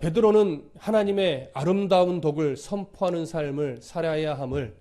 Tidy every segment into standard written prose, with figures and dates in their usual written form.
베드로는 하나님의 아름다운 덕을 선포하는 삶을 살아야 함을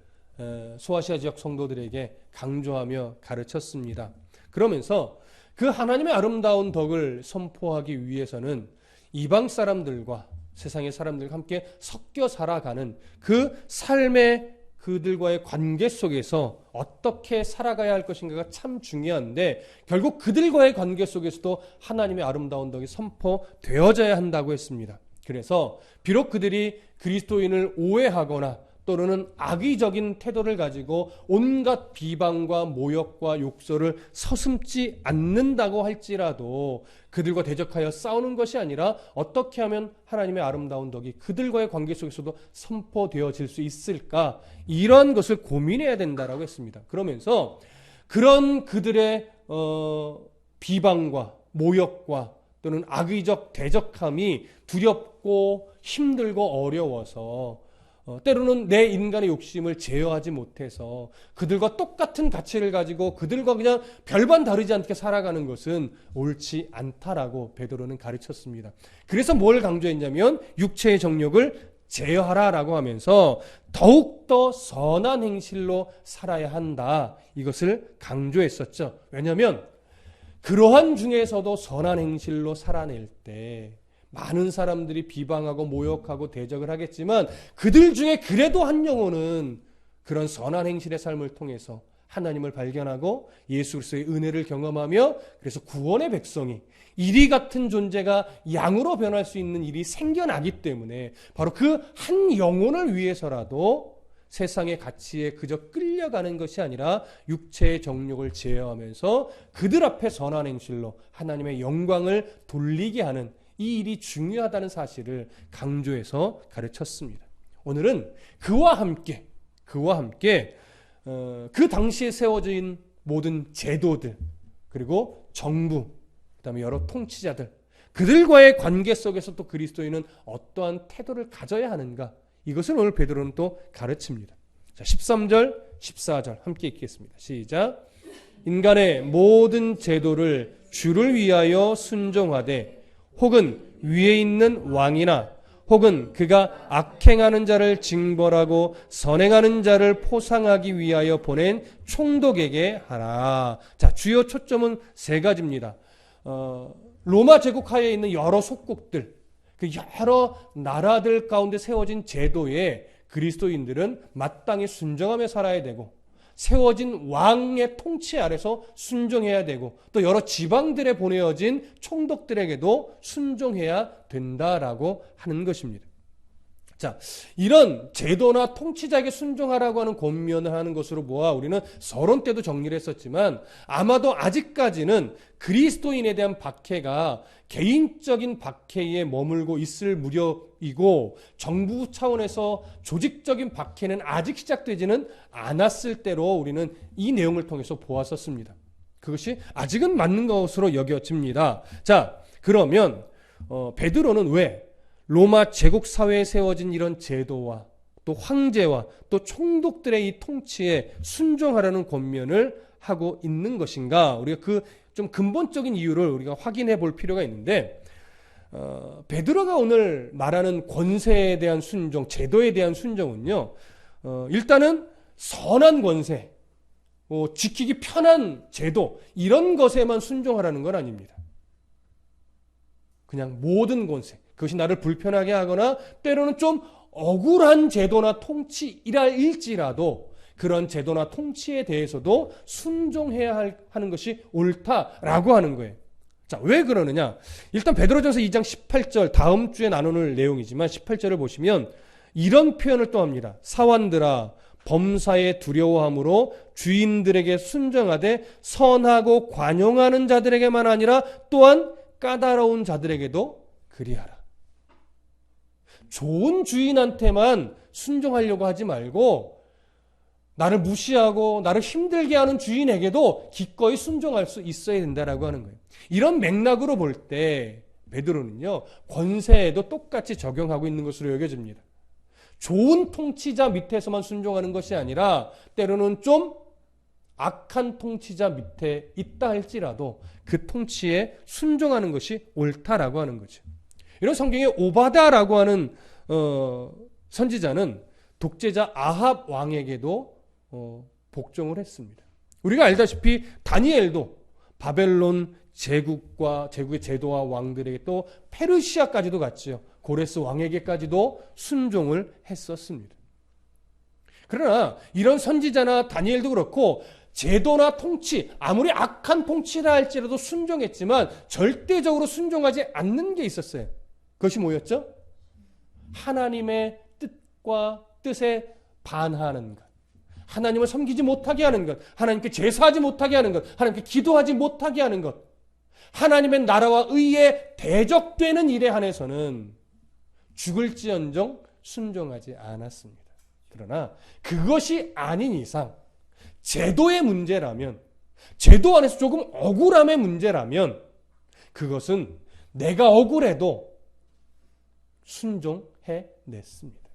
소아시아 지역 성도들에게 강조하며 가르쳤습니다. 그러면서 그 하나님의 아름다운 덕을 선포하기 위해서는 이방 사람들과 세상의 사람들과 함께 섞여 살아가는 그 삶의 그들과의 관계 속에서 어떻게 살아가야 할 것인가가 참 중요한데, 결국 그들과의 관계 속에서도 하나님의 아름다운 덕이 선포되어져야 한다고 했습니다. 그래서 비록 그들이 그리스도인을 오해하거나 또는 악의적인 태도를 가지고 온갖 비방과 모욕과 욕설을 서슴지 않는다고 할지라도 그들과 대적하여 싸우는 것이 아니라 어떻게 하면 하나님의 아름다운 덕이 그들과의 관계 속에서도 선포되어질 수 있을까, 이런 것을 고민해야 된다라고 했습니다. 그러면서 그런 그들의 비방과 모욕과 또는 악의적 대적함이 두렵고 힘들고 어려워서 때로는 내 인간의 욕심을 제어하지 못해서 그들과 똑같은 가치를 가지고 그들과 그냥 별반 다르지 않게 살아가는 것은 옳지 않다라고 베드로는 가르쳤습니다. 그래서 뭘 강조했냐면 육체의 정욕을 제어하라라고 하면서 더욱더 선한 행실로 살아야 한다, 이것을 강조했었죠. 왜냐하면 그러한 중에서도 선한 행실로 살아낼 때 많은 사람들이 비방하고 모욕하고 대적을 하겠지만 그들 중에 그래도 한 영혼은 그런 선한 행실의 삶을 통해서 하나님을 발견하고 예수 그리스도의 은혜를 경험하며 그래서 구원의 백성이 이리 같은 존재가 양으로 변할 수 있는 일이 생겨나기 때문에 바로 그 한 영혼을 위해서라도 세상의 가치에 그저 끌려가는 것이 아니라 육체의 정욕을 제어하면서 그들 앞에 선한 행실로 하나님의 영광을 돌리게 하는 이 일이 중요하다는 사실을 강조해서 가르쳤습니다. 오늘은 그와 함께 그 당시에 세워진 모든 제도들, 그리고 정부, 그다음에 여러 통치자들, 그들과의 관계 속에서 또 그리스도인은 어떠한 태도를 가져야 하는가, 이것을 오늘 베드로는 또 가르칩니다. 자, 13절, 14절 함께 읽겠습니다. 시작. 인간의 모든 제도를 주를 위하여 순종하되 혹은 위에 있는 왕이나 혹은 그가 악행하는 자를 징벌하고 선행하는 자를 포상하기 위하여 보낸 총독에게 하라. 자, 주요 초점은 세 가지입니다. 로마 제국 하에 있는 여러 속국들, 그 여러 나라들 가운데 세워진 제도에 그리스도인들은 마땅히 순종하며 살아야 되고, 세워진 왕의 통치 아래서 순종해야 되고, 또 여러 지방들에 보내어진 총독들에게도 순종해야 된다라고 하는 것입니다. 자, 이런 제도나 통치자에게 순종하라고 하는 권면을 하는 것으로 모아 우리는 서론 때도 정리를 했었지만, 아마도 아직까지는 그리스도인에 대한 박해가 개인적인 박해에 머물고 있을 무렵이고, 정부 차원에서 조직적인 박해는 아직 시작되지는 않았을 때로 우리는 이 내용을 통해서 보았었습니다. 그것이 아직은 맞는 것으로 여겨집니다. 자, 그러면 베드로는 왜 로마 제국 사회에 세워진 이런 제도와 또 황제와 또 총독들의 이 통치에 순종하라는 권면을 하고 있는 것인가? 우리가 그 좀 근본적인 이유를 우리가 확인해 볼 필요가 있는데, 베드로가 오늘 말하는 권세에 대한 순종, 제도에 대한 순종은요, 일단은 선한 권세, 지키기 편한 제도, 이런 것에만 순종하라는 건 아닙니다. 그냥 모든 권세, 그것이 나를 불편하게 하거나 때로는 좀 억울한 제도나 통치일지라도 그런 제도나 통치에 대해서도 순종해야 하는 것이 옳다라고 하는 거예요. 자, 왜 그러느냐? 일단 베드로전서 2장 18절, 다음 주에 나누는 내용이지만 18절을 보시면 이런 표현을 또 합니다. 사환들아, 범사에 두려워함으로 주인들에게 순종하되 선하고 관용하는 자들에게만 아니라 또한 까다로운 자들에게도 그리하라. 좋은 주인한테만 순종하려고 하지 말고 나를 무시하고 나를 힘들게 하는 주인에게도 기꺼이 순종할 수 있어야 된다라고 하는 거예요. 이런 맥락으로 볼 때 베드로는요, 권세에도 똑같이 적용하고 있는 것으로 여겨집니다. 좋은 통치자 밑에서만 순종하는 것이 아니라 때로는 좀 악한 통치자 밑에 있다 할지라도 그 통치에 순종하는 것이 옳다라고 하는 거죠. 이런 성경에 오바다라고 하는 선지자는 독재자 아합 왕에게도 복종을 했습니다. 우리가 알다시피 다니엘도 바벨론 제국의 제도와 왕들에게 또 페르시아까지도 갔지요. 고레스 왕에게까지도 순종을 했었습니다. 그러나 이런 선지자나 다니엘도 그렇고 제도나 통치, 아무리 악한 통치라 할지라도 순종했지만 절대적으로 순종하지 않는 게 있었어요. 그것이 뭐였죠? 하나님의 뜻과 뜻에 반하는 것. 하나님을 섬기지 못하게 하는 것. 하나님께 제사하지 못하게 하는 것. 하나님께 기도하지 못하게 하는 것. 하나님의 나라와 의에 대적되는 일에 한해서는 죽을지언정 순종하지 않았습니다. 그러나 그것이 아닌 이상 제도의 문제라면, 제도 안에서 조금 억울함의 문제라면 그것은 내가 억울해도 순종해냈습니다.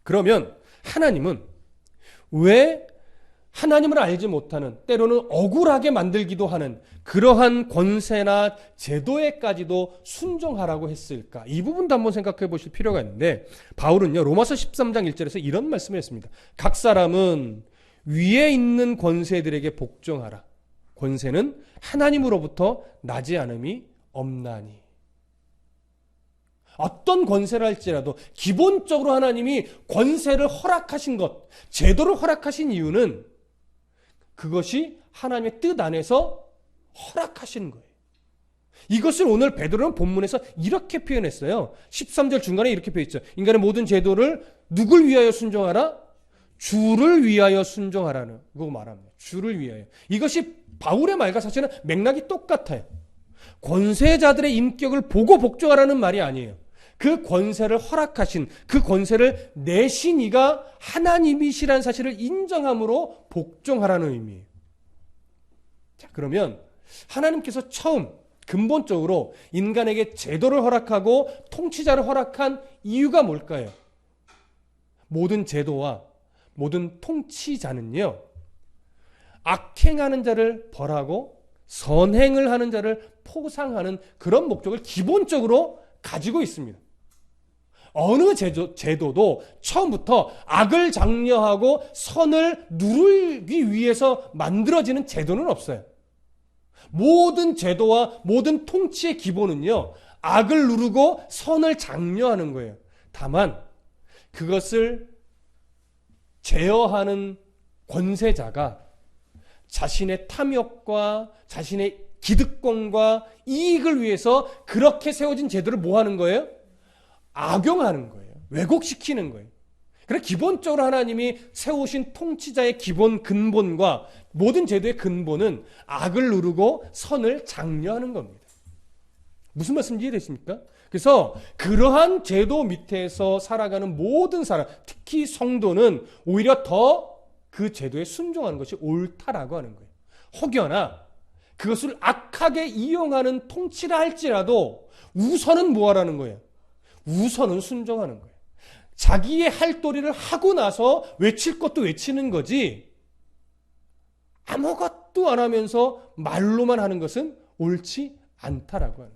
그러면 하나님은 왜 하나님을 알지 못하는, 때로는 억울하게 만들기도 하는 그러한 권세나 제도에까지도 순종하라고 했을까? 이 부분도 한번 생각해 보실 필요가 있는데, 바울은요 로마서 13장 1절에서 이런 말씀을 했습니다. 각 사람은 위에 있는 권세들에게 복종하라. 권세는 하나님으로부터 나지 않음이 없나니. 어떤 권세를 할지라도 기본적으로 하나님이 권세를 허락하신 것, 제도를 허락하신 이유는 그것이 하나님의 뜻 안에서 허락하신 거예요. 이것을 오늘 베드로는 본문에서 이렇게 표현했어요. 13절 중간에 이렇게 표현했죠. 인간의 모든 제도를 누굴 위하여 순종하라? 주를 위하여 순종하라는 거 말합니다. 주를 위하여. 이것이 바울의 말과 사실은 맥락이 똑같아요. 권세자들의 인격을 보고 복종하라는 말이 아니에요. 그 권세를 허락하신, 그 권세를 내신 이가 하나님이시라는 사실을 인정함으로 복종하라는 의미예요. 자, 그러면 하나님께서 처음 근본적으로 인간에게 제도를 허락하고 통치자를 허락한 이유가 뭘까요? 모든 제도와 모든 통치자는요, 악행하는 자를 벌하고 선행을 하는 자를 포상하는 그런 목적을 기본적으로 가지고 있습니다. 어느 제도도 처음부터 악을 장려하고 선을 누르기 위해서 만들어지는 제도는 없어요. 모든 제도와 모든 통치의 기본은요, 악을 누르고 선을 장려하는 거예요. 다만 그것을 제어하는 권세자가 자신의 탐욕과 자신의 기득권과 이익을 위해서 그렇게 세워진 제도를 뭐 하는 거예요? 악용하는 거예요. 왜곡시키는 거예요. 그래서 기본적으로 하나님이 세우신 통치자의 기본 근본과 모든 제도의 근본은 악을 누르고 선을 장려하는 겁니다. 무슨 말씀인지 이해되십니까? 그래서 그러한 제도 밑에서 살아가는 모든 사람, 특히 성도는 오히려 더 그 제도에 순종하는 것이 옳다라고 하는 거예요. 혹여나 그것을 악하게 이용하는 통치라 할지라도 우선은 뭐 하라는 거예요? 우선은 순종하는 거예요. 자기의 할 도리를 하고 나서 외칠 것도 외치는 거지, 아무것도 안 하면서 말로만 하는 것은 옳지 않다라고 하는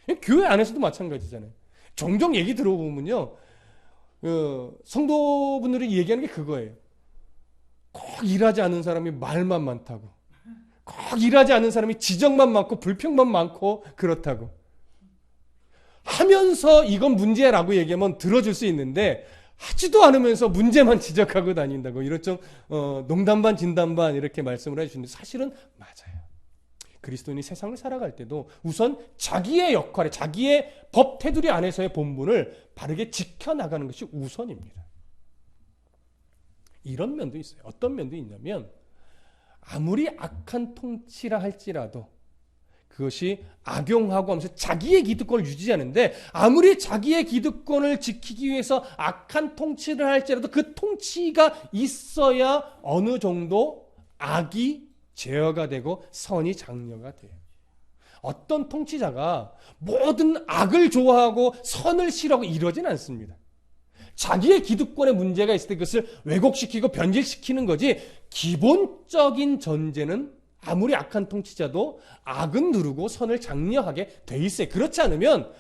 거예요. 교회 안에서도 마찬가지잖아요. 종종 얘기 들어보면요, 성도분들이 얘기하는 게 그거예요. 꼭 일하지 않는 사람이 말만 많다고, 꼭 일하지 않는 사람이 지적만 많고 불평만 많고 그렇다고 하면서 이건 문제라고 얘기하면 들어줄 수 있는데, 하지도 않으면서 문제만 지적하고 다닌다고, 이런 좀 농담 반 진담 반 이렇게 말씀을 해주시는데, 사실은 맞아요. 그리스도인이 세상을 살아갈 때도 우선 자기의 역할에, 자기의 법 테두리 안에서의 본분을 바르게 지켜나가는 것이 우선입니다. 이런 면도 있어요. 어떤 면도 있냐면, 아무리 악한 통치라 할지라도 그것이 악용하고 하면서 자기의 기득권을 유지하는데, 아무리 자기의 기득권을 지키기 위해서 악한 통치를 할지라도 그 통치가 있어야 어느 정도 악이 제어가 되고 선이 장려가 돼요. 어떤 통치자가 모든 악을 좋아하고 선을 싫어하고 이러진 않습니다. 자기의 기득권에 문제가 있을 때 그것을 왜곡시키고 변질시키는 거지, 기본적인 전제는 아무리 악한 통치자도 악은 누르고 선을 장려하게 돼 있어요. 그렇지 않으면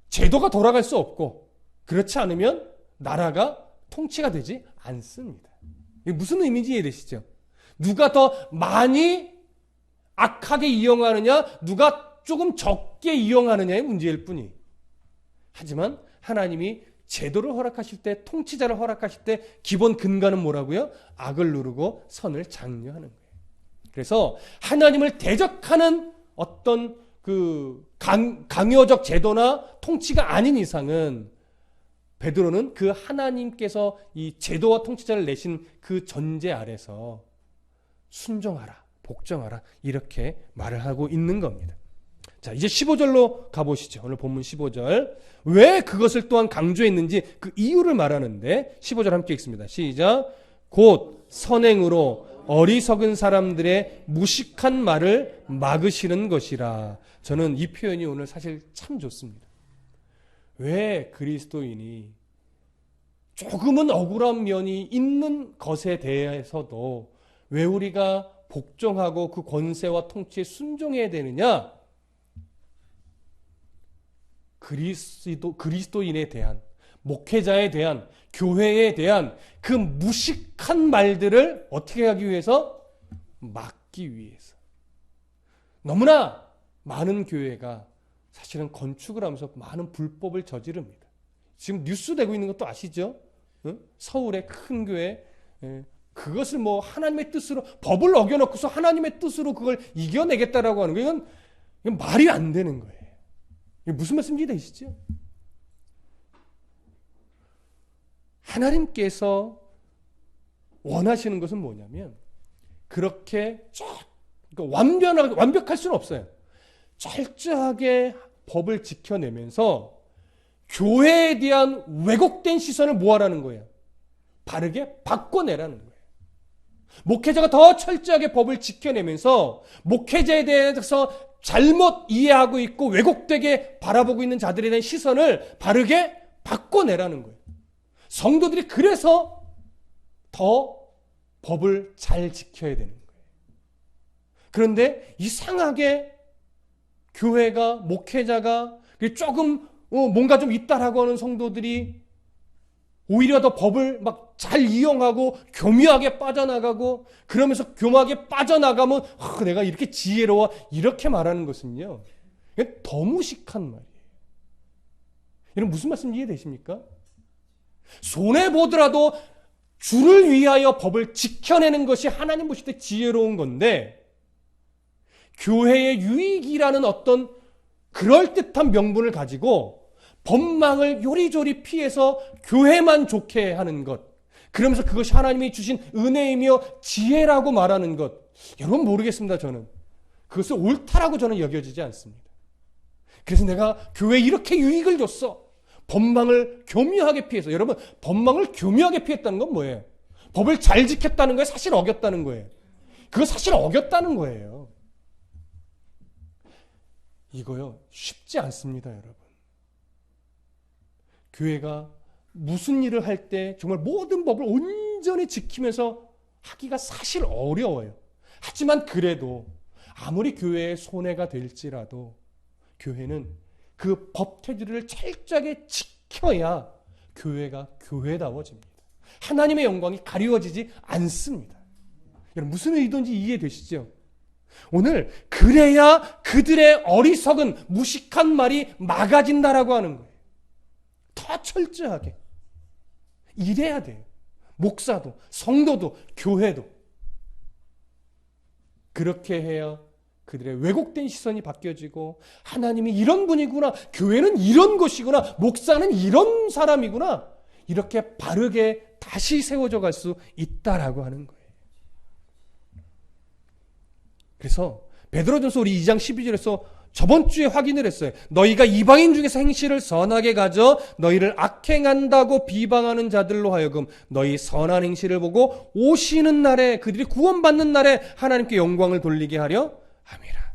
제도가 돌아갈 수 없고 그렇지 않으면 나라가 통치가 되지 않습니다. 이게 무슨 의미인지 이해되시죠? 누가 더 많이 악하게 이용하느냐, 누가 조금 적게 이용하느냐의 문제일 뿐이. 하지만 하나님이 제도를 허락하실 때, 통치자를 허락하실 때 기본 근간은 뭐라고요? 악을 누르고 선을 장려하는 거예요. 그래서 하나님을 대적하는 어떤 강요적 제도나 통치가 아닌 이상은 베드로는 그 하나님께서 이 제도와 통치자를 내신 그 전제 아래서 순종하라, 복종하라 이렇게 말을 하고 있는 겁니다. 자, 이제 15절로 가보시죠. 오늘 본문 15절. 왜 그것을 또한 강조했는지 그 이유를 말하는데 15절 함께 읽습니다. 시작. 곧 선행으로 어리석은 사람들의 무식한 말을 막으시는 것이라. 저는 이 표현이 오늘 사실 참 좋습니다. 왜 그리스도인이 조금은 억울한 면이 있는 것에 대해서도 왜 우리가 복종하고 그 권세와 통치에 순종해야 되느냐? 그리스도인에 대한, 목회자에 대한, 교회에 대한 그 무식한 말들을 어떻게 하기 위해서? 막기 위해서. 너무나 많은 교회가 사실은 건축을 하면서 많은 불법을 저지릅니다. 지금 뉴스 되고 있는 것도 아시죠? 서울의 큰 교회, 그것을 뭐 하나님의 뜻으로, 법을 어겨놓고서 하나님의 뜻으로 그걸 이겨내겠다라고 하는 거, 이건 말이 안 되는 거예요. 이게 무슨 말씀인지 되시죠? 하나님께서 원하시는 것은 뭐냐면, 그렇게 그러니까 완벽할 수는 없어요. 철저하게 법을 지켜내면서 교회에 대한 왜곡된 시선을 뭐하라는 거예요? 바르게 바꿔내라는 거예요. 목회자가 더 철저하게 법을 지켜내면서 목회자에 대해서 잘못 이해하고 있고 왜곡되게 바라보고 있는 자들에 대한 시선을 바르게 바꿔내라는 거예요. 성도들이 그래서 더 법을 잘 지켜야 되는 거예요. 그런데 이상하게 교회가, 목회자가 조금 뭔가 좀 있다라고 하는 성도들이 오히려 더 법을 막 잘 이용하고 교묘하게 빠져나가고, 그러면서 교묘하게 빠져나가면 내가 이렇게 지혜로워 이렇게 말하는 것은요, 더 무식한 말이에요. 여러분 무슨 말씀인지 이해되십니까? 손해보더라도 주를 위하여 법을 지켜내는 것이 하나님 보실 때 지혜로운 건데, 교회의 유익이라는 어떤 그럴듯한 명분을 가지고 법망을 요리조리 피해서 교회만 좋게 하는 것, 그러면서 그것이 하나님이 주신 은혜이며 지혜라고 말하는 것, 여러분 모르겠습니다. 저는 그것을 옳다라고 저는 여겨지지 않습니다. 그래서 내가 교회에 이렇게 유익을 줬어, 법망을 교묘하게 피해서. 여러분, 법망을 교묘하게 피했다는 건 뭐예요? 법을 잘 지켰다는 거예요? 사실 어겼다는 거예요? 그거 사실 어겼다는 거예요. 이거요, 쉽지 않습니다, 여러분. 교회가 무슨 일을 할 때 정말 모든 법을 온전히 지키면서 하기가 사실 어려워요. 하지만 그래도 아무리 교회에 손해가 될지라도 교회는 그 법태들을 철저하게 지켜야 교회가 교회다워집니다. 하나님의 영광이 가리워지지 않습니다. 여러분 무슨 의도인지 이해되시죠? 오늘 그래야 그들의 어리석은 무식한 말이 막아진다라고 하는 거예요. 더 철저하게 이래야 돼요. 목사도, 성도도, 교회도. 그렇게 해야 그들의 왜곡된 시선이 바뀌어지고, 하나님이 이런 분이구나, 교회는 이런 곳이구나, 목사는 이런 사람이구나, 이렇게 바르게 다시 세워져 갈 수 있다라고 하는 거예요. 그래서 베드로전서 우리 2장 12절에서 저번 주에 확인을 했어요. 너희가 이방인 중에서 행실을 선하게 가져 너희를 악행한다고 비방하는 자들로 하여금 너희 선한 행실을 보고 오시는 날에, 그들이 구원받는 날에 하나님께 영광을 돌리게 하려 함이라.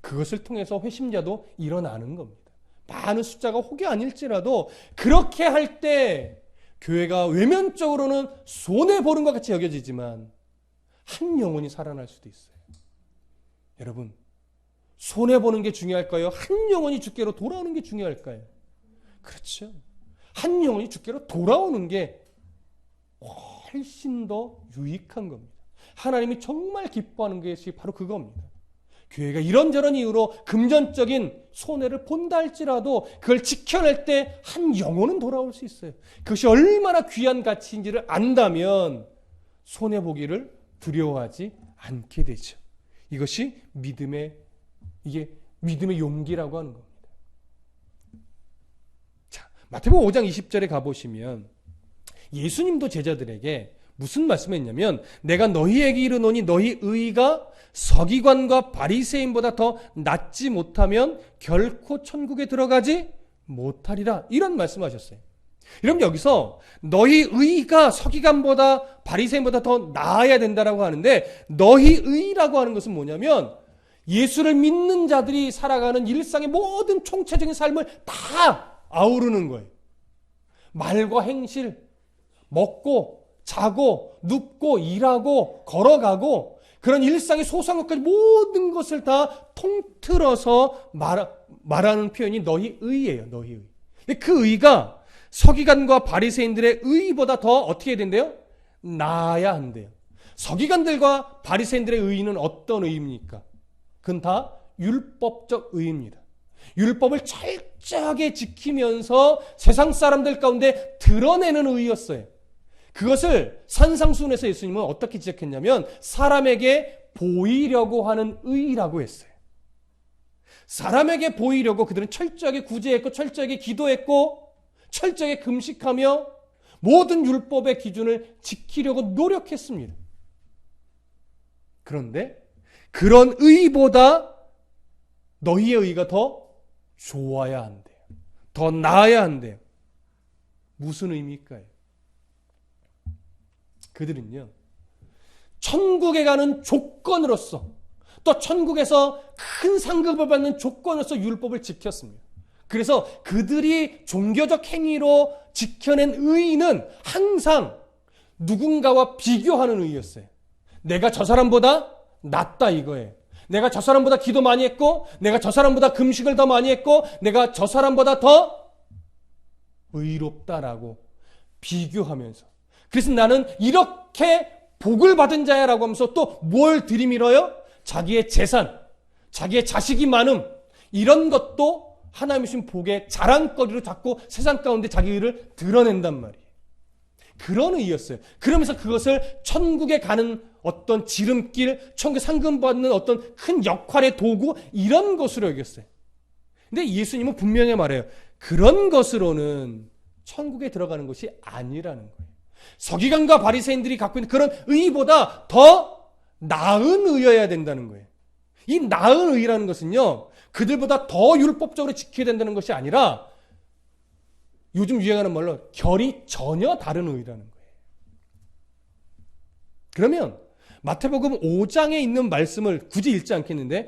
그것을 통해서 회심자도 일어나는 겁니다. 많은 숫자가 혹이 아닐지라도 그렇게 할 때 교회가 외면적으로는 손해보는 것 같이 여겨지지만 한 영혼이 살아날 수도 있어요. 여러분, 손해보는 게 중요할까요? 한 영혼이 주께로 돌아오는 게 중요할까요? 그렇죠. 한 영혼이 주께로 돌아오는 게 훨씬 더 유익한 겁니다. 하나님이 정말 기뻐하는 것이 바로 그겁니다. 교회가 이런저런 이유로 금전적인 손해를 본다 할지라도 그걸 지켜낼 때 한 영혼은 돌아올 수 있어요. 그것이 얼마나 귀한 가치인지를 안다면 손해보기를 두려워하지 않게 되죠. 이것이 믿음의 용기라고 하는 겁니다. 자, 마태복음 5장 20절에 가보시면 예수님도 제자들에게 무슨 말씀했냐면 내가 너희에게 이르노니 너희 의가 서기관과 바리새인보다 더 낫지 못하면 결코 천국에 들어가지 못하리라. 이런 말씀하셨어요. 여러분 여기서 너희 의가 서기관보다 바리새인보다 더 나아야 된다라고 하는데 너희 의라고 하는 것은 뭐냐면 예수를 믿는 자들이 살아가는 일상의 모든 총체적인 삶을 다 아우르는 거예요. 말과 행실, 먹고 자고 눕고 일하고 걸어가고 그런 일상의 소소한 것까지 모든 것을 다 통틀어서 말하는 표현이 너희 의예요. 너희 의. 근데 그 의가 서기관과 바리새인들의 의보다 더 어떻게 해야 된대요? 나아야 한대요. 서기관들과 바리새인들의 의는 어떤 의입니까? 그건 다 율법적 의입니다. 율법을 철저하게 지키면서 세상 사람들 가운데 드러내는 의였어요. 그것을 산상수훈에서 예수님은 어떻게 지적했냐면 사람에게 보이려고 하는 의라고 했어요. 사람에게 보이려고 그들은 철저하게 구제했고 철저하게 기도했고 철저하게 금식하며 모든 율법의 기준을 지키려고 노력했습니다. 그런데 그런 의보다 너희의 의가 더 좋아야 한대요. 더 나아야 한대요. 무슨 의미일까요? 그들은요, 천국에 가는 조건으로서 또 천국에서 큰 상급을 받는 조건으로서 율법을 지켰습니다. 그래서 그들이 종교적 행위로 지켜낸 의의는 항상 누군가와 비교하는 의의였어요. 내가 저 사람보다 낫다 이거예요. 내가 저 사람보다 기도 많이 했고 내가 저 사람보다 금식을 더 많이 했고 내가 저 사람보다 더 의롭다라고 비교하면서 그래서 나는 이렇게 복을 받은 자야라고 하면서 또 뭘 들이밀어요? 자기의 재산, 자기의 자식이 많음 이런 것도 하나님이 주신 복의 자랑거리로 자꾸 세상 가운데 자기 의를 드러낸단 말이에요. 그런 의였어요. 그러면서 그것을 천국에 가는 어떤 지름길, 천국에 상급받는 어떤 큰 역할의 도구 이런 것으로 여겼어요. 근데 예수님은 분명히 말해요. 그런 것으로는 천국에 들어가는 것이 아니라는 거예요. 서기관과 바리새인들이 갖고 있는 그런 의보다 더 나은 의여야 된다는 거예요. 이 나은 의라는 것은요, 그들보다 더 율법적으로 지켜야 된다는 것이 아니라 요즘 유행하는 말로 결이 전혀 다른 의라는 거예요. 그러면 마태복음 5장에 있는 말씀을 굳이 읽지 않겠는데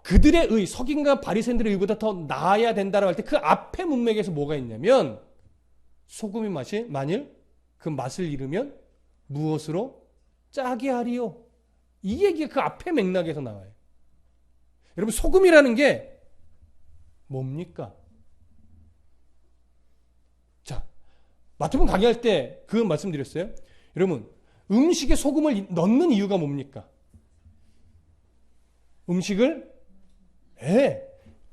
그들의 의, 서기관과 바리새인들의 의보다 더 나아야 된다라고 할 때 그 앞에 문맥에서 뭐가 있냐면 소금의 맛이 만일 그 맛을 잃으면 무엇으로 짜게 하리요? 이 얘기가 그 앞에 맥락에서 나와요. 여러분 소금이라는 게 뭡니까? 자, 마태복음 강의할 때 그 말씀드렸어요. 여러분 음식에 소금을 넣는 이유가 뭡니까? 음식을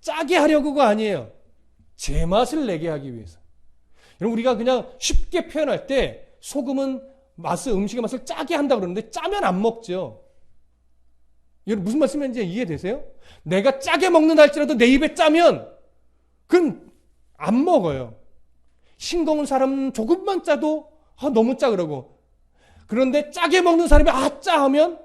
짜게 하려고가 아니에요. 제맛을 내게 하기 위해서. 여러분 우리가 그냥 쉽게 표현할 때 소금은 음식의 맛을 짜게 한다고 그러는데 짜면 안 먹죠. 여러분 무슨 말씀인지 이해되세요? 내가 짜게 먹는다 할지라도 내 입에 짜면 그건 안 먹어요. 싱거운 사람은 조금만 짜도 너무 짜 그러고 그런데 짜게 먹는 사람이 짜 하면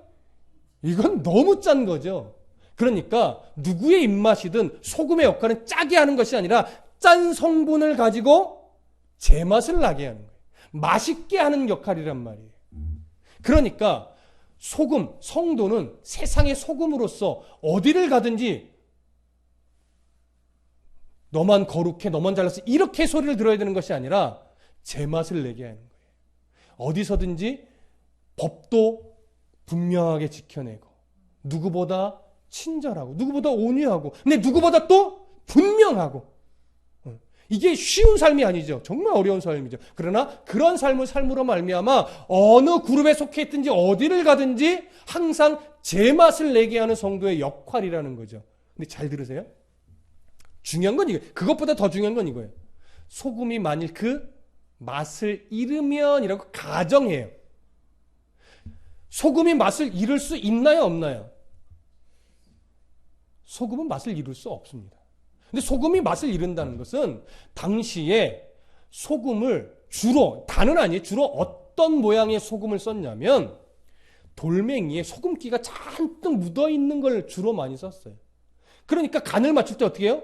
이건 너무 짠 거죠. 그러니까 누구의 입맛이든 소금의 역할은 짜게 하는 것이 아니라 짠 성분을 가지고 제맛을 나게 하는 거예요. 맛있게 하는 역할이란 말이에요. 그러니까 소금, 성도는 세상의 소금으로서 어디를 가든지 너만 거룩해, 너만 잘났어 이렇게 소리를 들어야 되는 것이 아니라 제맛을 내게 하는 거예요. 어디서든지 법도 분명하게 지켜내고 누구보다 친절하고 누구보다 온유하고 근데 누구보다 또 분명하고 이게 쉬운 삶이 아니죠. 정말 어려운 삶이죠. 그러나 그런 삶을 삶으로 말미암아 어느 그룹에 속해 있든지 어디를 가든지 항상 제맛을 내게 하는 성도의 역할이라는 거죠. 근데 잘 들으세요. 중요한 건 이거예요. 그것보다 더 중요한 건 이거예요. 소금이 만일 그 맛을 잃으면이라고 가정해요. 소금이 맛을 잃을 수 있나요, 없나요? 소금은 맛을 잃을 수 없습니다. 근데 소금이 맛을 잃는다는 것은 당시에 소금을 주로, 다는 아니에요. 주로 어떤 모양의 소금을 썼냐면 돌멩이에 소금기가 잔뜩 묻어있는 걸 주로 많이 썼어요. 그러니까 간을 맞출 때 어떻게 해요?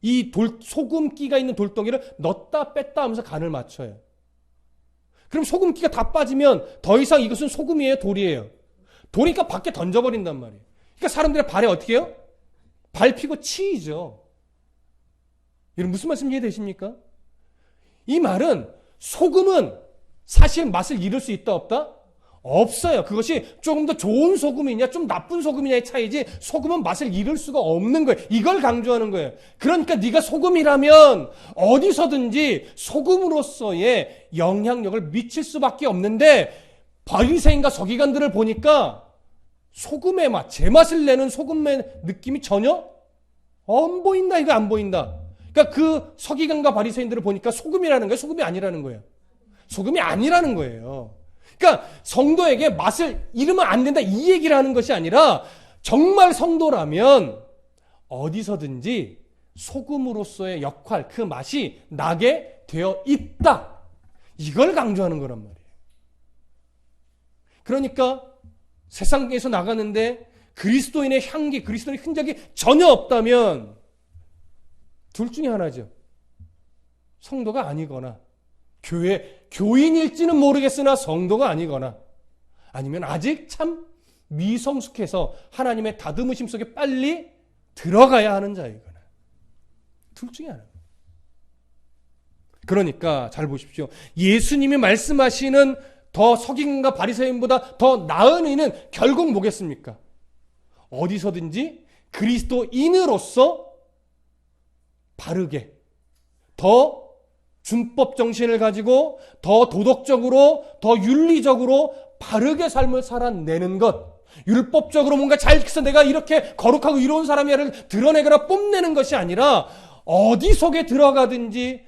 이 소금기가 있는 돌덩이를 넣었다 뺐다 하면서 간을 맞춰요. 그럼 소금기가 다 빠지면 더 이상 이것은 소금이에요, 돌이에요? 돌이니까 밖에 던져버린단 말이에요. 그러니까 사람들의 발에 어떻게 해요? 밟히고 치이죠. 여러분 무슨 말씀 이해되십니까? 이 말은 소금은 사실 맛을 잃을 수 있다 없다? 없어요. 그것이 조금 더 좋은 소금이냐 좀 나쁜 소금이냐의 차이지 소금은 맛을 잃을 수가 없는 거예요. 이걸 강조하는 거예요. 그러니까 네가 소금이라면 어디서든지 소금으로서의 영향력을 미칠 수밖에 없는데 바리새인과 서기관들을 보니까 소금의 맛, 제맛을 내는 소금의 느낌이 전혀 안 보인다. 이거 안 보인다. 그러니까 그 서기관과 바리새인들을 보니까 소금이라는 거예요? 소금이 아니라는 거예요? 소금이 아니라는 거예요. 그러니까 성도에게 맛을 잃으면 안 된다 이 얘기를 하는 것이 아니라 정말 성도라면 어디서든지 소금으로서의 역할, 그 맛이 나게 되어 있다. 이걸 강조하는 거란 말이에요. 그러니까 세상에서 나가는데 그리스도인의 향기, 그리스도인의 흔적이 전혀 없다면 둘 중에 하나죠. 성도가 아니거나 교인일지는 모르겠으나 성도가 아니거나 아니면 아직 참 미성숙해서 하나님의 다듬으심 속에 빨리 들어가야 하는 자이거나 둘 중에 하나. 그러니까 잘 보십시오. 예수님이 말씀하시는 더 서기관과 바리새인보다 더 나은 의는 결국 뭐겠습니까? 어디서든지 그리스도인으로서 바르게 더 준법 정신을 가지고 더 도덕적으로 더 윤리적으로 바르게 삶을 살아내는 것, 율법적으로 뭔가 잘 해서 내가 이렇게 거룩하고 이로운 사람이야를 드러내거나 뽐내는 것이 아니라 어디 속에 들어가든지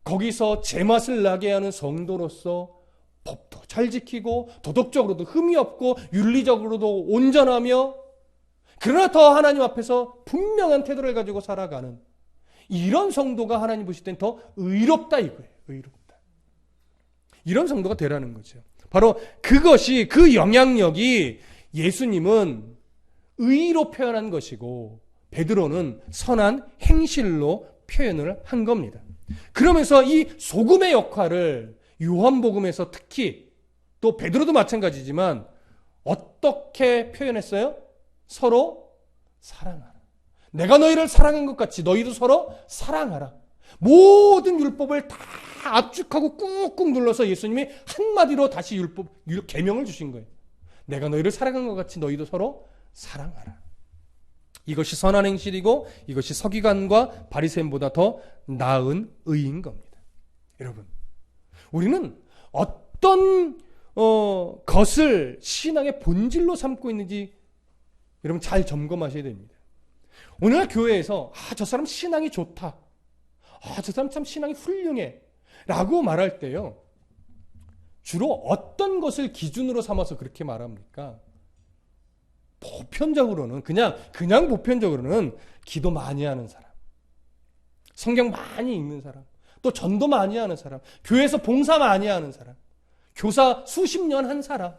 거기서 제맛을 나게 하는 성도로서 법도 잘 지키고 도덕적으로도 흠이 없고 윤리적으로도 온전하며 그러나 더 하나님 앞에서 분명한 태도를 가지고 살아가는 이런 성도가 하나님 보실 땐 더 의롭다 이거예요. 의롭다. 이런 성도가 되라는 거죠. 바로 그것이 그 영향력이 예수님은 의로 표현한 것이고 베드로는 선한 행실로 표현을 한 겁니다. 그러면서 이 소금의 역할을 요한복음에서 특히 또 베드로도 마찬가지지만 어떻게 표현했어요? 서로 사랑하라. 내가 너희를 사랑한 것 같이 너희도 서로 사랑하라. 모든 율법을 다 압축하고 꾹꾹 눌러서 예수님이 한마디로 다시 계명을 주신 거예요. 내가 너희를 사랑한 것 같이 너희도 서로 사랑하라. 이것이 선한 행실이고 이것이 서기관과 바리새인보다 더 나은 의인 겁니다. 여러분, 우리는 어떤 것을 신앙의 본질로 삼고 있는지 여러분 잘 점검하셔야 됩니다. 오늘날 교회에서 저 사람 신앙이 좋다. 저 사람 참 신앙이 훌륭해. 라고 말할 때요. 주로 어떤 것을 기준으로 삼아서 그렇게 말합니까? 보편적으로는 그냥 보편적으로는 기도 많이 하는 사람. 성경 많이 읽는 사람. 또 전도 많이 하는 사람. 교회에서 봉사 많이 하는 사람. 교사 수십 년 한 사람.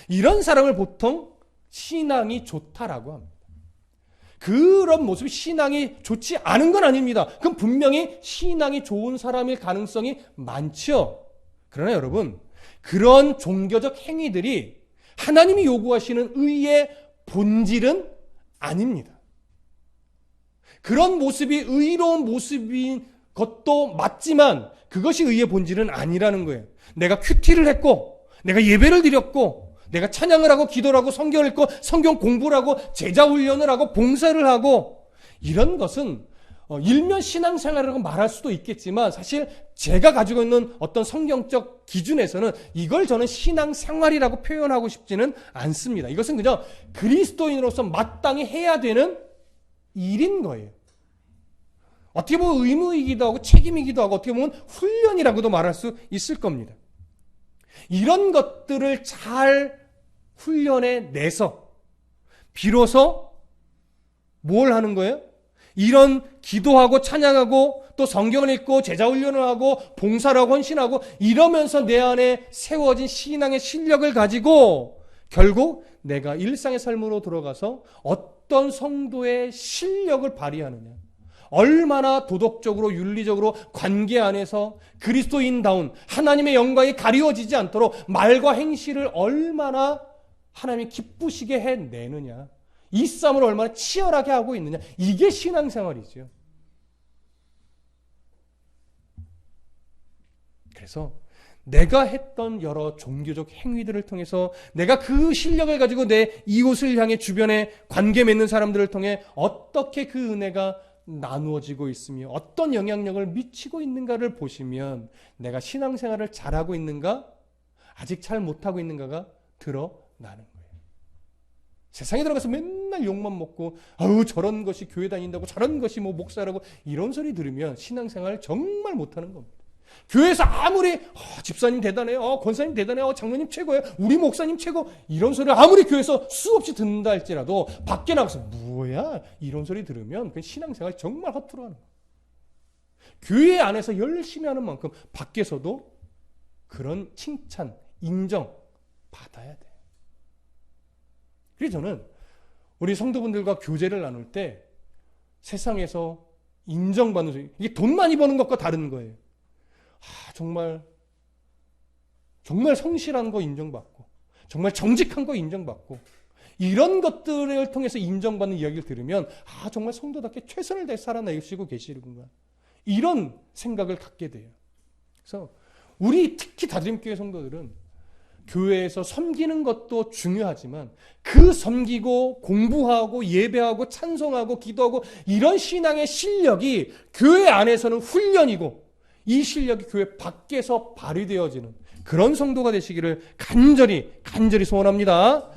이런 사람을 보통 신앙이 좋다라고 합니다. 그런 모습이 신앙이 좋지 않은 건 아닙니다. 그럼 분명히 신앙이 좋은 사람일 가능성이 많죠. 그러나 여러분, 그런 종교적 행위들이 하나님이 요구하시는 의의 본질은 아닙니다. 그런 모습이 의로운 모습인 것도 맞지만 그것이 의의 본질은 아니라는 거예요. 내가 큐티를 했고 내가 예배를 드렸고 내가 찬양을 하고 기도를 하고 성경을 읽고 성경 공부를 하고 제자 훈련을 하고 봉사를 하고 이런 것은 일면 신앙생활이라고 말할 수도 있겠지만 사실 제가 가지고 있는 어떤 성경적 기준에서는 이걸 저는 신앙생활이라고 표현하고 싶지는 않습니다. 이것은 그냥 그리스도인으로서 마땅히 해야 되는 일인 거예요. 어떻게 보면 의무이기도 하고 책임이기도 하고 어떻게 보면 훈련이라고도 말할 수 있을 겁니다. 이런 것들을 잘 훈련해 내서 비로소 뭘 하는 거예요? 이런 기도하고 찬양하고 또 성경을 읽고 제자훈련을 하고 봉사를 하고 헌신하고 이러면서 내 안에 세워진 신앙의 실력을 가지고 결국 내가 일상의 삶으로 들어가서 어떤 성도의 실력을 발휘하느냐, 얼마나 도덕적으로 윤리적으로 관계 안에서 그리스도인다운 하나님의 영광이 가리워지지 않도록 말과 행실을 얼마나 하나님이 기쁘시게 해내느냐, 이 싸움을 얼마나 치열하게 하고 있느냐, 이게 신앙생활이죠. 그래서 내가 했던 여러 종교적 행위들을 통해서 내가 그 실력을 가지고 내 이웃을 향해 주변에 관계 맺는 사람들을 통해 어떻게 그 은혜가 나누어지고 있으며 어떤 영향력을 미치고 있는가를 보시면 내가 신앙생활을 잘하고 있는가, 아직 잘 못하고 있는가가 드러나는 거예요. 세상에 들어가서 맨날 욕만 먹고 아우 저런 것이 교회 다닌다고 저런 것이 뭐 목사라고 이런 소리 들으면 신앙생활 정말 못하는 겁니다. 교회에서 아무리 집사님 대단해요, 권사님 대단해요, 장로님 최고예요, 우리 목사님 최고 이런 소리를 아무리 교회에서 수없이 듣는다 할지라도 밖에 나가서 뭐야 이런 소리 들으면 그 신앙생활 정말 허투루 하는 거예요. 교회 안에서 열심히 하는 만큼 밖에서도 그런 칭찬, 인정 받아야 돼요. 그래서 저는 우리 성도분들과 교제를 나눌 때 세상에서 인정받는 소리, 이게 돈 많이 버는 것과 다른 거예요. 정말 성실한 거 인정받고 정말 정직한 거 인정받고 이런 것들을 통해서 인정받는 이야기를 들으면 정말 성도답게 최선을 다해 살아내시고 계시는구나, 이런 생각을 갖게 돼요. 그래서 우리 특히 다림교회 성도들은 교회에서 섬기는 것도 중요하지만 그 섬기고 공부하고 예배하고 찬송하고 기도하고 이런 신앙의 실력이 교회 안에서는 훈련이고 이 실력이 교회 밖에서 발휘되어지는 그런 성도가 되시기를 간절히 소원합니다.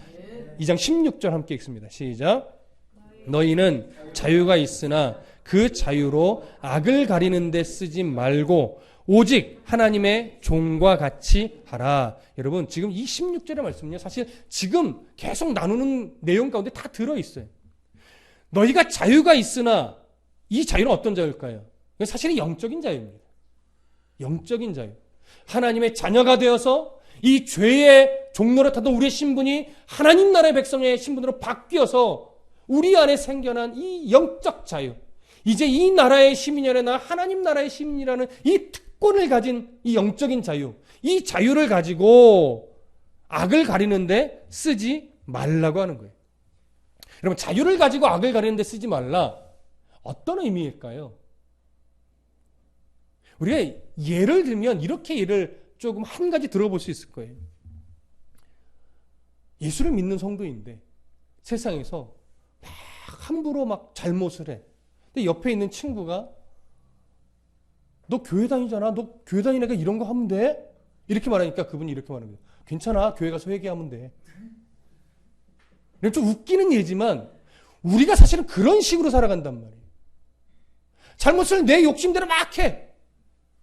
2장 16절 함께 읽습니다. 시작. 너희는 자유가 있으나 그 자유로 악을 가리는 데 쓰지 말고 오직 하나님의 종과 같이 하라. 여러분 지금 이 16절의 말씀은요, 사실 지금 계속 나누는 내용 가운데 다 들어있어요. 너희가 자유가 있으나 이 자유는 어떤 자유일까요? 사실은 영적인 자유입니다. 영적인 자유. 하나님의 자녀가 되어서 이 죄의 종노릇하던 우리의 신분이 하나님 나라의 백성의 신분으로 바뀌어서 우리 안에 생겨난 이 영적 자유, 이제 이 나라의 시민이 아니라 하나님 나라의 시민이라는 이 특권을 가진 이 영적인 자유, 이 자유를 가지고 악을 가리는데 쓰지 말라고 하는 거예요. 여러분 자유를 가지고 악을 가리는데 쓰지 말라, 어떤 의미일까요? 우리가 예를 들면 이렇게 예를 조금 한 가지 들어볼 수 있을 거예요. 예수를 믿는 성도인데 세상에서 막 함부로 막 잘못을 해. 근데 옆에 있는 친구가 너 교회 다니잖아, 너 교회 다니니까 이런 거 하면 돼? 이렇게 말하니까 그분이 이렇게 말합니다. 괜찮아, 교회 가서 회개하면 돼. 좀 웃기는 예지만 우리가 사실은 그런 식으로 살아간단 말이에요. 잘못을 내 욕심대로 막 해.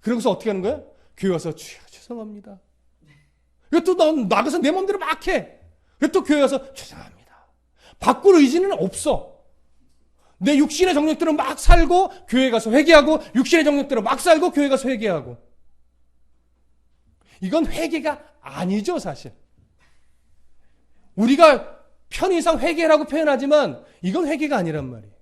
그러고서 어떻게 하는 거야? 교회 와서 주여 죄송합니다. 또 나가서 내 마음대로 막 해. 또 교회 와서 죄송합니다. 바꿀 의지는 없어. 내 육신의 정욕대로 막 살고 교회 가서 회개하고, 육신의 정욕대로 막 살고 교회 가서 회개하고. 이건 회개가 아니죠, 사실. 우리가 편의상 회개라고 표현하지만 이건 회개가 아니란 말이에요.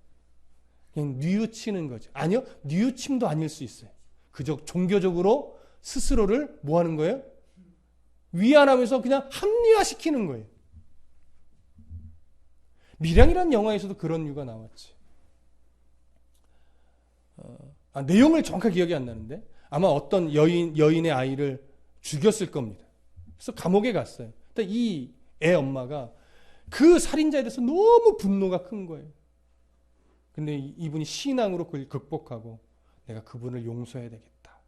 그냥 뉘우치는 거죠. 아니요, 뉘우침도 아닐 수 있어요. 그저 종교적으로 스스로를 뭐 하는 거예요? 위안하면서 그냥 합리화시키는 거예요. 밀양이라는 영화에서도 그런 이유가 나왔지. 내용을 정확하게 기억이 안 나는데 아마 어떤 여인의 아이를 죽였을 겁니다. 그래서 감옥에 갔어요. 이 애 엄마가 그 살인자에 대해서 너무 분노가 큰 거예요. 근데 이분이 신앙으로 그걸 극복하고 내가 그분을 용서해야 되겠다.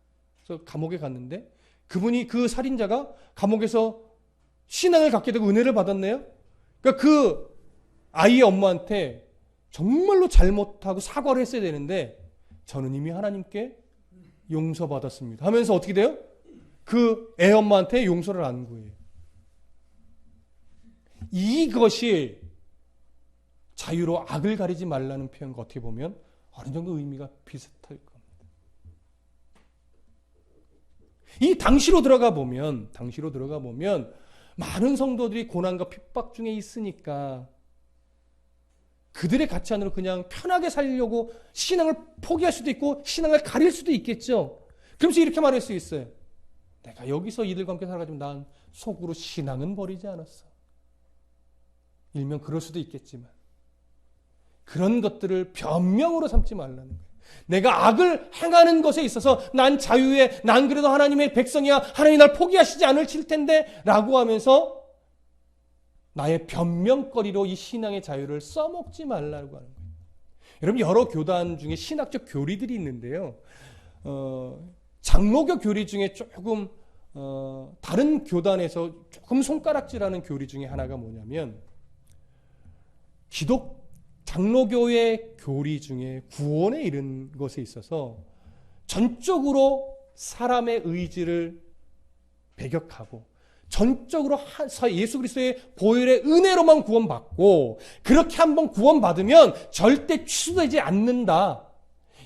그래서 감옥에 갔는데 그분이 그 살인자가 감옥에서 신앙을 갖게 되고 은혜를 받았네요. 그러니까 그 아이의 엄마한테 정말로 잘못하고 사과를 했어야 되는데 저는 이미 하나님께 용서받았습니다 하면서 어떻게 돼요? 그 애 엄마한테 용서를 안 구해요. 이것이 자유로 악을 가리지 말라는 표현과 어떻게 보면 어느 정도 의미가 비슷할 겁니다. 이 당시로 들어가 보면 많은 성도들이 고난과 핍박 중에 있으니까 그들의 가치 안으로 그냥 편하게 살려고 신앙을 포기할 수도 있고 신앙을 가릴 수도 있겠죠. 그러면서 이렇게 말할 수 있어요. 내가 여기서 이들과 함께 살아가지만 난 속으로 신앙은 버리지 않았어. 일명 그럴 수도 있겠지만 그런 것들을 변명으로 삼지 말라는 거예요. 내가 악을 행하는 것에 있어서 난 자유해, 난 그래도 하나님의 백성이야, 하나님이 날 포기하시지 않으실 텐데 라고 하면서 나의 변명거리로 이 신앙의 자유를 써먹지 말라고 하는 거예요. 여러분 여러 교단 중에 신학적 교리들이 있는데요. 장로교 교리 중에 조금 다른 교단에서 조금 손가락질하는 교리 중에 하나가 뭐냐면 장로교의 교리 중에 구원에 이른 것에 있어서 전적으로 사람의 의지를 배격하고 전적으로 예수 그리스도의 보혈의 은혜로만 구원받고 그렇게 한번 구원받으면 절대 취소되지 않는다.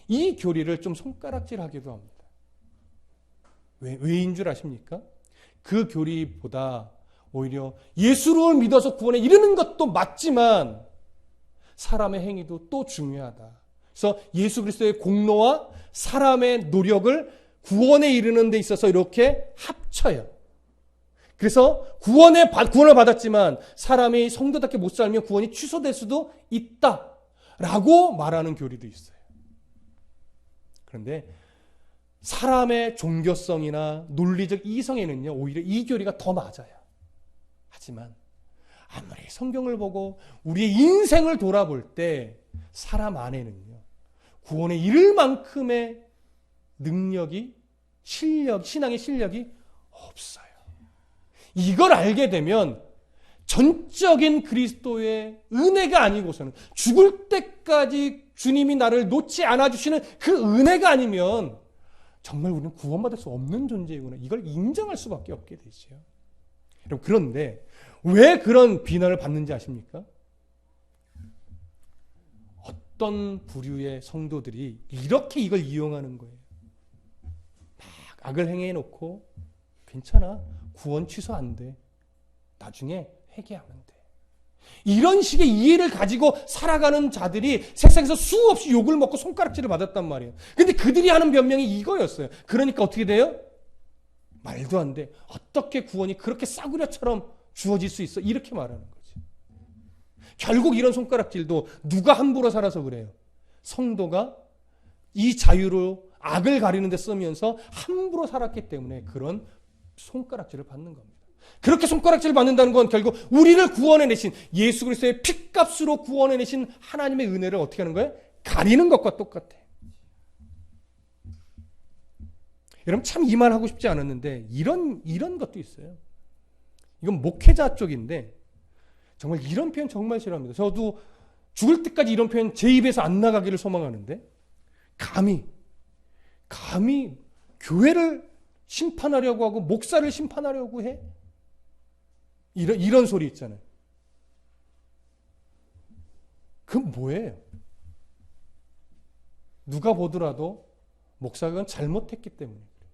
이 교리를 좀 손가락질하기도 합니다. 왜인 줄 아십니까? 그 교리보다 오히려 예수를 믿어서 구원에 이르는 것도 맞지만 사람의 행위도 또 중요하다. 그래서 예수 그리스도의 공로와 사람의 노력을 구원에 이르는 데 있어서 이렇게 합쳐요. 그래서 구원을 받았지만 사람이 성도답게 못 살면 구원이 취소될 수도 있다라고 말하는 교리도 있어요. 그런데 사람의 종교성이나 논리적 이성에는요, 오히려 이 교리가 더 맞아요. 하지만 아무리 성경을 보고 우리의 인생을 돌아볼 때 사람 안에는요, 구원에 이를 만큼의 능력이, 신앙의 실력이 없어요. 이걸 알게 되면 전적인 그리스도의 은혜가 아니고서는 죽을 때까지 주님이 나를 놓지 않아주시는 그 은혜가 아니면 정말 우리는 구원받을 수 없는 존재이구나. 이걸 인정할 수밖에 없게 되죠. 여러분, 그런데 왜 그런 비난을 받는지 아십니까? 어떤 부류의 성도들이 이렇게 이걸 이용하는 거예요. 막 악을 행해놓고 괜찮아. 구원 취소 안 돼. 나중에 회개하면 돼. 이런 식의 이해를 가지고 살아가는 자들이 세상에서 수없이 욕을 먹고 손가락질을 받았단 말이에요. 근데 그들이 하는 변명이 이거였어요. 그러니까 어떻게 돼요? 말도 안 돼. 어떻게 구원이 그렇게 싸구려처럼 주어질 수 있어? 이렇게 말하는 거죠. 결국 이런 손가락질도 누가 함부로 살아서 그래요? 성도가 이 자유로 악을 가리는 데 쓰면서 함부로 살았기 때문에 그런 손가락질을 받는 겁니다. 그렇게 손가락질을 받는다는 건 결국 우리를 구원해내신 예수 그리스도의 핏값으로 구원해내신 하나님의 은혜를 어떻게 하는 거예요? 가리는 것과 똑같아. 여러분 참 이 말 하고 싶지 않았는데 이런 것도 있어요. 이건 목회자 쪽인데 정말 이런 표현 정말 싫어합니다. 저도 죽을 때까지 이런 표현 제 입에서 안 나가기를 소망하는데 감히 교회를 심판하려고 하고 목사를 심판하려고 해? 이런 소리 있잖아요. 그건 뭐예요? 누가 보더라도 목사가 잘못했기 때문에 그래요.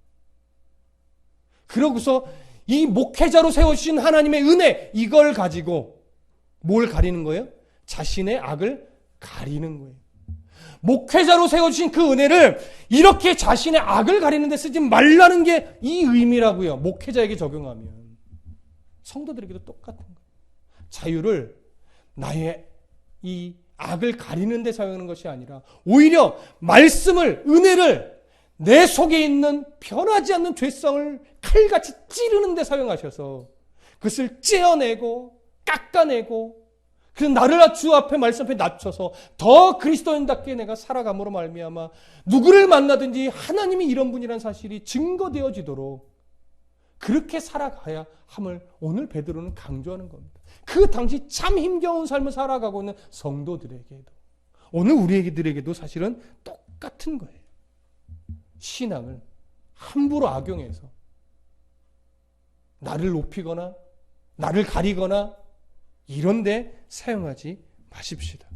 그러고서 이 목회자로 세우신 하나님의 은혜, 이걸 가지고 뭘 가리는 거예요? 자신의 악을 가리는 거예요. 목회자로 세워주신 그 은혜를 이렇게 자신의 악을 가리는 데 쓰지 말라는 게 이 의미라고요. 목회자에게 적용하면. 성도들에게도 똑같은 거예요. 자유를 나의 이 악을 가리는 데 사용하는 것이 아니라 오히려 말씀을, 은혜를 내 속에 있는 변하지 않는 죄성을 칼같이 찌르는 데 사용하셔서 그것을 째어내고 깎아내고 그래서 나를 주 앞에 말씀 앞에 낮춰서 더 그리스도인답게 내가 살아감으로 말미암아 누구를 만나든지 하나님이 이런 분이라는 사실이 증거되어지도록 그렇게 살아가야 함을 오늘 베드로는 강조하는 겁니다. 그 당시 참 힘겨운 삶을 살아가고 있는 성도들에게도 오늘 우리들에게도 사실은 똑같은 거예요. 신앙을 함부로 악용해서 나를 높이거나 나를 가리거나 이런 데 사용하지 마십시다.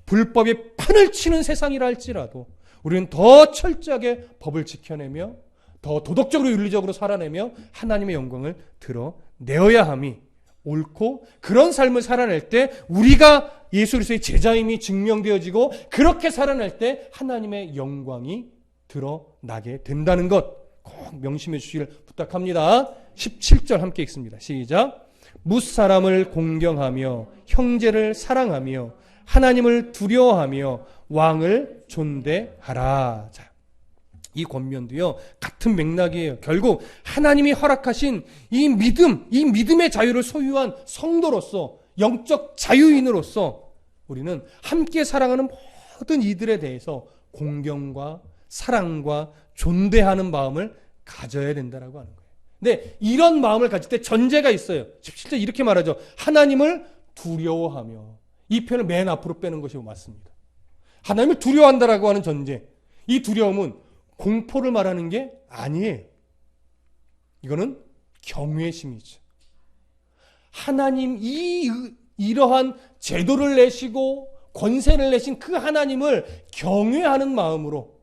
불법에 판을 치는 세상이라 할지라도 우리는 더 철저하게 법을 지켜내며 더 도덕적으로 윤리적으로 살아내며 하나님의 영광을 드러내어야 함이 옳고 그런 삶을 살아낼 때 우리가 예수 그리스도의 제자임이 증명되어지고 그렇게 살아낼 때 하나님의 영광이 드러나게 된다는 것 꼭 명심해 주시길 부탁합니다. 17절 함께 읽습니다. 시작. 무사람을 공경하며 형제를 사랑하며 하나님을 두려워하며 왕을 존대하라. 자, 이 권면도요 같은 맥락이에요. 결국 하나님이 허락하신 이 믿음의 자유를 소유한 성도로서 영적 자유인으로서 우리는 함께 사랑하는 모든 이들에 대해서 공경과 사랑과 존대하는 마음을 가져야 된다라고 하는 거예요. 근데 이런 마음을 가질 때 전제가 있어요. 17절 이렇게 말하죠. 하나님을 두려워하며. 이 표현을 맨 앞으로 빼는 것이 맞습니다. 하나님을 두려워한다라고 하는 전제. 이 두려움은 공포를 말하는 게 아니에요. 이거는 경외심이죠. 하나님 이러한 제도를 내시고 권세를 내신 그 하나님을 경외하는 마음으로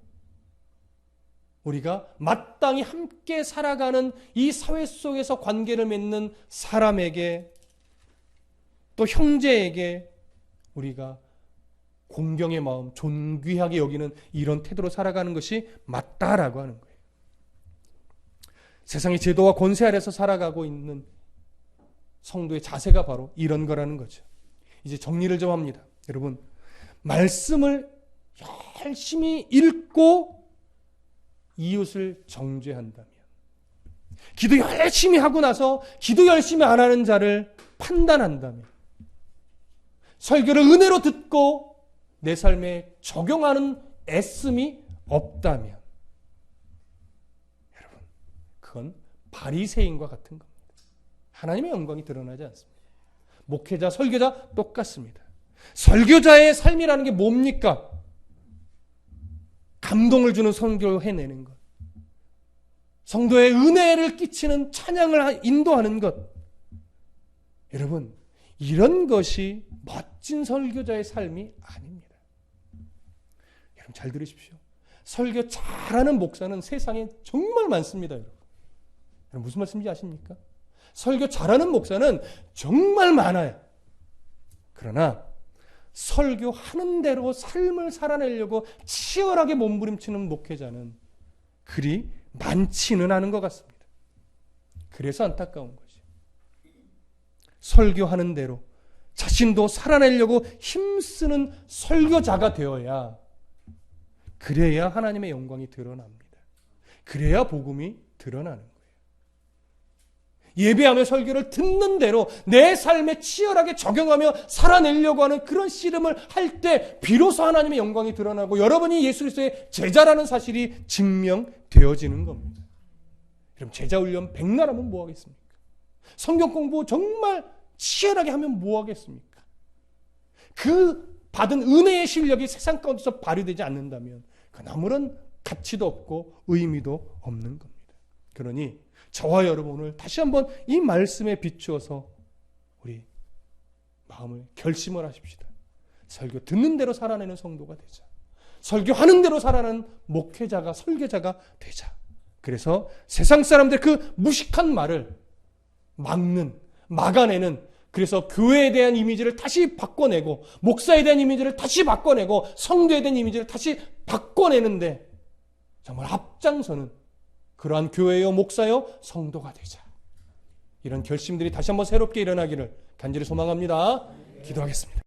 우리가 마땅히 함께 살아가는 이 사회 속에서 관계를 맺는 사람에게 또 형제에게 우리가 공경의 마음, 존귀하게 여기는 이런 태도로 살아가는 것이 맞다라고 하는 거예요. 세상의 제도와 권세 아래서 살아가고 있는 성도의 자세가 바로 이런 거라는 거죠. 이제 정리를 좀 합니다. 여러분, 말씀을 열심히 읽고 이웃을 정죄한다면, 기도 열심히 하고 나서 기도 열심히 안 하는 자를 판단한다면, 설교를 은혜로 듣고 내 삶에 적용하는 애씀이 없다면, 여러분, 그건 바리새인과 같은 겁니다. 하나님의 영광이 드러나지 않습니다. 목회자, 설교자 똑같습니다. 설교자의 삶이라는 게 뭡니까? 감동을 주는 선교를 해내는 것, 성도의 은혜를 끼치는 찬양을 인도하는 것. 여러분, 이런 것이 멋진 설교자의 삶이 아닙니다. 여러분 잘 들으십시오. 설교 잘하는 목사는 세상에 정말 많습니다. 여러분 무슨 말씀인지 아십니까? 설교 잘하는 목사는 정말 많아요. 그러나 설교하는 대로 삶을 살아내려고 치열하게 몸부림치는 목회자는 그리 많지는 않은 것 같습니다. 그래서 안타까운 거죠. 설교하는 대로 자신도 살아내려고 힘쓰는 설교자가 되어야, 그래야 하나님의 영광이 드러납니다. 그래야 복음이 드러나는 거예요. 예배하며 설교를 듣는 대로 내 삶에 치열하게 적용하며 살아내려고 하는 그런 씨름을 할 때 비로소 하나님의 영광이 드러나고 여러분이 예수 그리스도의 제자라는 사실이 증명되어지는 겁니다. 그럼 제자 훈련 백날 하면 뭐 하겠습니까? 성경 공부 정말 치열하게 하면 뭐 하겠습니까? 그 받은 은혜의 실력이 세상 가운데서 발휘되지 않는다면 그건 아무런 가치도 없고 의미도 없는 겁니다. 그러니 저와 여러분 오늘 다시 한번 이 말씀에 비추어서 우리 마음을 결심을 하십시다. 설교 듣는 대로 살아내는 성도가 되자. 설교하는 대로 살아내는 목회자가, 설교자가 되자. 그래서 세상 사람들 그 무식한 말을 막아내는, 그래서 교회에 대한 이미지를 다시 바꿔내고 목사에 대한 이미지를 다시 바꿔내고 성도에 대한 이미지를 다시 바꿔내는데 정말 앞장서는 그러한 교회요, 목사요, 성도가 되자. 이런 결심들이 다시 한번 새롭게 일어나기를 간절히 소망합니다. 기도하겠습니다.